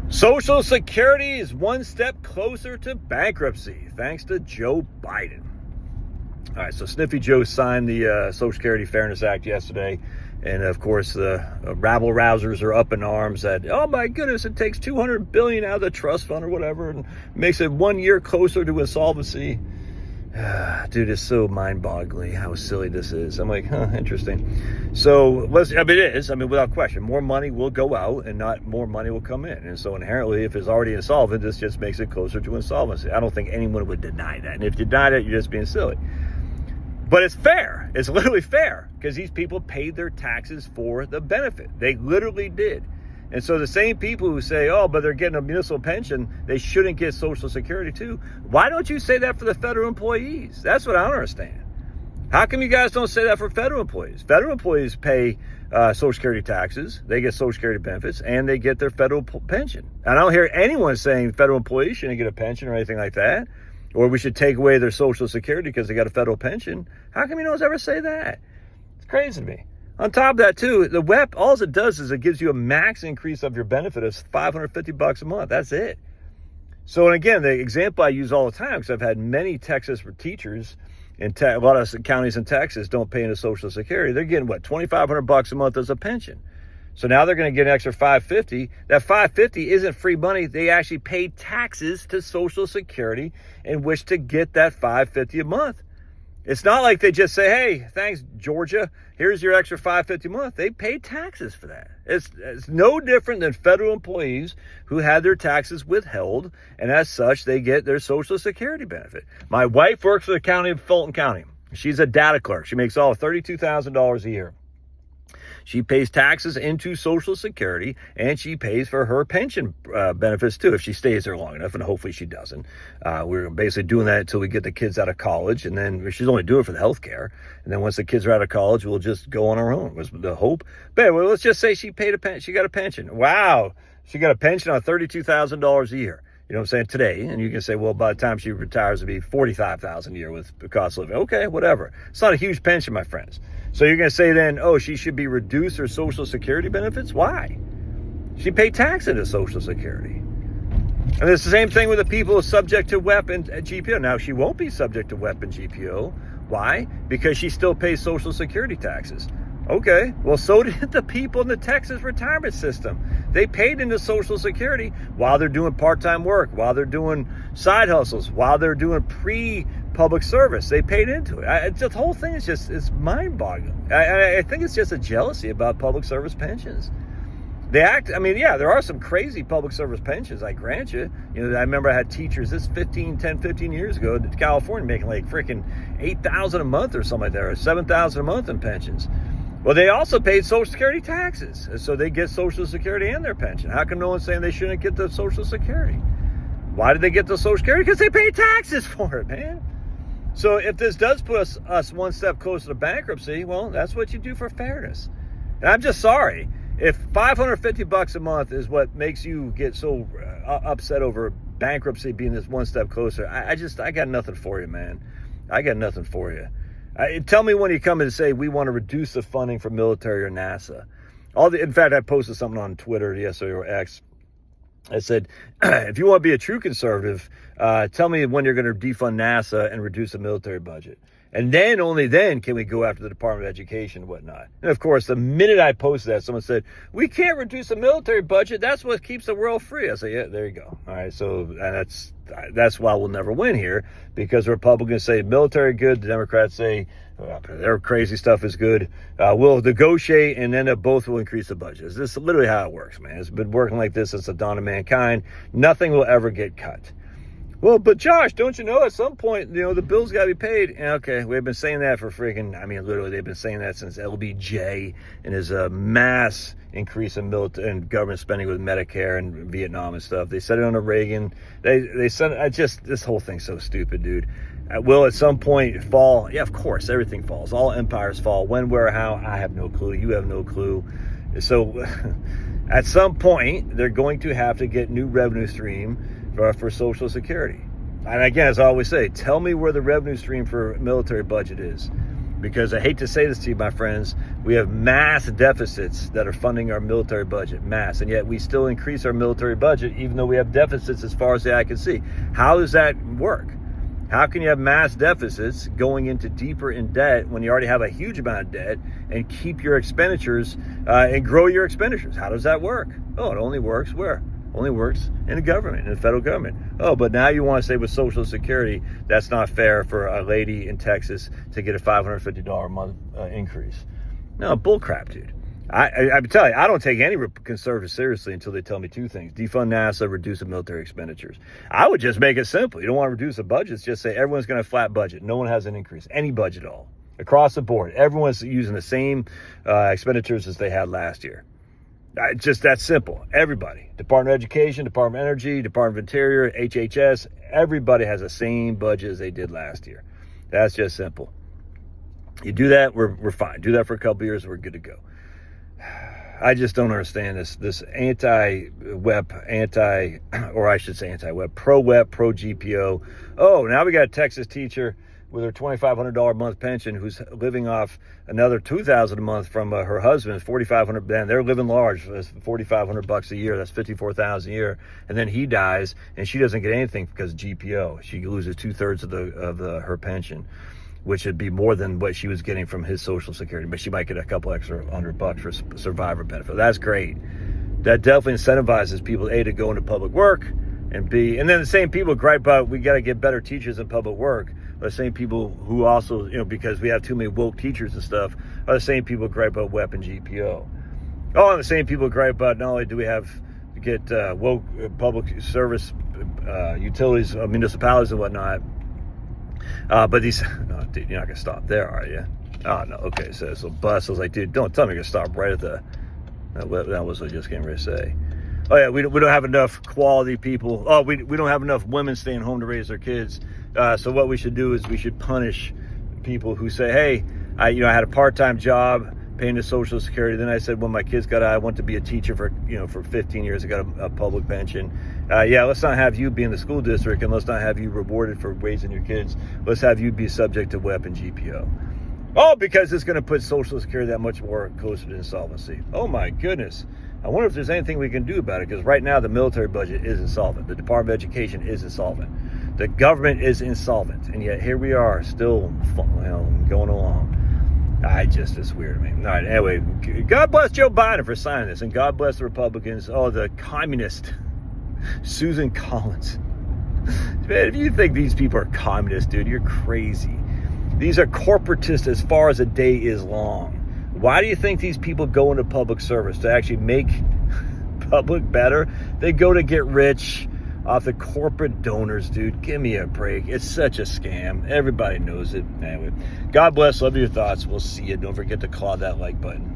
Social Security is one step closer to bankruptcy, thanks to Joe Biden. All right, so Sniffy Joe signed the Social Security Fairness Act yesterday. And of course, the rabble-rousers are up in arms that, oh my goodness, it takes $200 billion out of the trust fund or whatever and makes it 1 year closer to insolvency. Dude, it's so mind-boggling how silly this is. I'm like, interesting. So, it is. Without question, more money will go out and not more money will come in. And so inherently, if it's already insolvent, this just makes it closer to insolvency. I don't think anyone would deny that. And if you deny it, you're just being silly. But it's fair. It's literally fair because these people paid their taxes for the benefit. They literally did. And so the same people who say, oh, but they're getting a municipal pension, they shouldn't get Social Security too. Why don't you say that for the federal employees? That's what I don't understand. How come you guys don't say that for federal employees? Federal employees pay Social Security taxes, they get Social Security benefits, and they get their federal pension. And I don't hear anyone saying federal employees shouldn't get a pension or anything like that. Or we should take away their Social Security because they got a federal pension. How come you don't ever say that? It's crazy to me. On top of that, too, the WEP, all it does is it gives you a max increase of your benefit of $550 a month. That's it. So, and again, the example I use all the time, because I've had many Texas teachers in a lot of counties in Texas don't pay into Social Security. They're getting, $2,500 a month as a pension. So now they're going to get an extra $550. That $550 isn't free money. They actually paid taxes to Social Security and wish to get that $550 a month. It's not like they just say, hey, thanks, Georgia. Here's your extra $550 a month. They paid taxes for that. It's no different than federal employees who had their taxes withheld, and as such, they get their Social Security benefit. My wife works for the county of Fulton County. She's a data clerk. She makes all $32,000 a year. She pays taxes into Social Security, and she pays for her pension benefits, too, if she stays there long enough, and hopefully she doesn't. We're basically doing that until we get the kids out of college, and then she's only doing it for the health care. And then once the kids are out of college, we'll just go on our own, was the hope. But anyway, let's just say she got a pension. Wow, she got a pension on $32,000 a year. You know what I'm saying, today. And you can say, well, by the time she retires, it'll be $45,000 a year with the cost of living. Okay, whatever. It's not a huge pension, my friends. So you're going to say then, oh, she should be reduced her Social Security benefits? Why? She paid tax into Social Security. And it's the same thing with the people subject to WEP and GPO. Now, she won't be subject to WEP and GPO. Why? Because she still pays Social Security taxes. Okay, well, so did the people in the Texas retirement system. They paid into Social Security while they're doing part-time work, while they're doing side hustles, while they're doing pre-public service. They paid into it. The whole thing is it's mind-boggling. I think it's just a jealousy about public service pensions. There are some crazy public service pensions, I grant you. I remember I had teachers 15 years ago in California making like freaking $8,000 a month or something like that, or $7,000 a month in pensions. Well, they also paid Social Security taxes, so they get Social Security and their pension. How come no one's saying they shouldn't get the Social Security? Why did they get the Social Security? Because they paid taxes for it, man. So if this does put us one step closer to bankruptcy, well, that's what you do for fairness. And I'm just sorry. If $550 a month is what makes you get so upset over bankruptcy being this one step closer, I got nothing for you, man. I got nothing for you. Tell me when you come in and say we want to reduce the funding for military or NASA. In fact, I posted something on Twitter yesterday or X. I said, if you want to be a true conservative, tell me when you're going to defund NASA and reduce the military budget. And then, only then, can we go after the Department of Education and whatnot. And of course, the minute I posted that, someone said, we can't reduce the military budget. That's what keeps the world free. I said, yeah, there you go. All right, so that's why we'll never win here, because the Republicans say military good, the Democrats say their crazy stuff is good. We'll negotiate, and then both will increase the budget. This is literally how it works, man. It's been working like this since the dawn of mankind. Nothing will ever get cut. Well, but Josh, don't you know at some point, the bills got to be paid? And okay, we've been saying that for literally they've been saying that since LBJ and his mass increase in military and government spending with Medicare and Vietnam and stuff. They said it under Reagan. They said this whole thing's so stupid, dude. Will at some point fall? Yeah, of course, everything falls. All empires fall. When, where, how? I have no clue. You have no clue. So at some point, they're going to have to get new revenue stream for Social Security. And again, as I always say, tell me where the revenue stream for military budget is. because I hate to say this to you, my friends, we have mass deficits that are funding our military budget, mass, and yet we still increase our military budget even though we have deficits as far as the eye can see. How does that work? How can you have mass deficits going into deeper in debt when you already have a huge amount of debt and keep your expenditures and grow your expenditures? How does that work? Oh, it only works where? Only works in the government, in the federal government. Oh, but now you want to say with Social Security, that's not fair for a lady in Texas to get a $550 a month increase. No, bullcrap, dude. I'm telling you, I don't take any conservatives seriously until they tell me two things: defund NASA, reduce the military expenditures. I would just make it simple. You don't want to reduce the budgets, just say everyone's going to have a flat budget. No one has an increase, any budget at all. Across the board, everyone's using the same expenditures as they had last year. Just that simple. Everybody, Department of Education, Department of Energy, Department of Interior, HHS, everybody has the same budget as they did last year. That's just simple. You do that, we're fine. Do that for a couple of years, we're good to go. I just don't understand this anti-WEP, pro-WEP, pro-GPO. Oh, now we got a Texas teacher with her $2,500 a month pension who's living off another $2,000 a month from her husband, $4,500. Man, they're living large. That's $4,500 a year. That's $54,000 a year. And then he dies, and she doesn't get anything because of GPO. She loses 2/3 of her pension, which would be more than what she was getting from his Social Security. But she might get a couple extra $100 for survivor benefit. That's great. That definitely incentivizes people, A, to go into public work, and B, and then the same people gripe about we got to get better teachers in public work. The same people who also, because we have too many woke teachers and stuff, are the same people who gripe about WEP and GPO. Oh, and the same people who gripe about not only do we have to get woke public service utilities, municipalities and whatnot, but these, oh, dude, you're not going to stop there, are you? Oh, no, okay, so it's a bus. I was like, dude, don't tell me you're going to stop right at that was what I just came ready to say. Oh, yeah, we don't have enough quality people. Oh, we don't have enough women staying home to raise their kids. So what we should do is we should punish people who say, hey, I had a part-time job paying the Social Security. Then I said, when my kids got out, I want to be a teacher for 15 years. I got a public pension. Let's not have you be in the school district, and let's not have you rewarded for raising your kids. Let's have you be subject to WEP and GPO. Oh, because it's going to put Social Security that much more closer to insolvency. Oh, my goodness. I wonder if there's anything we can do about it, because right now the military budget is insolvent. The Department of Education is insolvent. The government is insolvent. And yet here we are still going along. It's weird to me. All right, anyway, God bless Joe Biden for signing this. And God bless the Republicans. Oh, the communist, Susan Collins. Man, if you think these people are communists, dude, you're crazy. These are corporatists as far as a day is long. Why do you think these people go into public service? To actually make public better? They go to get rich off the corporate donors, dude. Give me a break. It's such a scam. Everybody knows it. Anyway, God bless. Love your thoughts. We'll see you. Don't forget to claw that like button.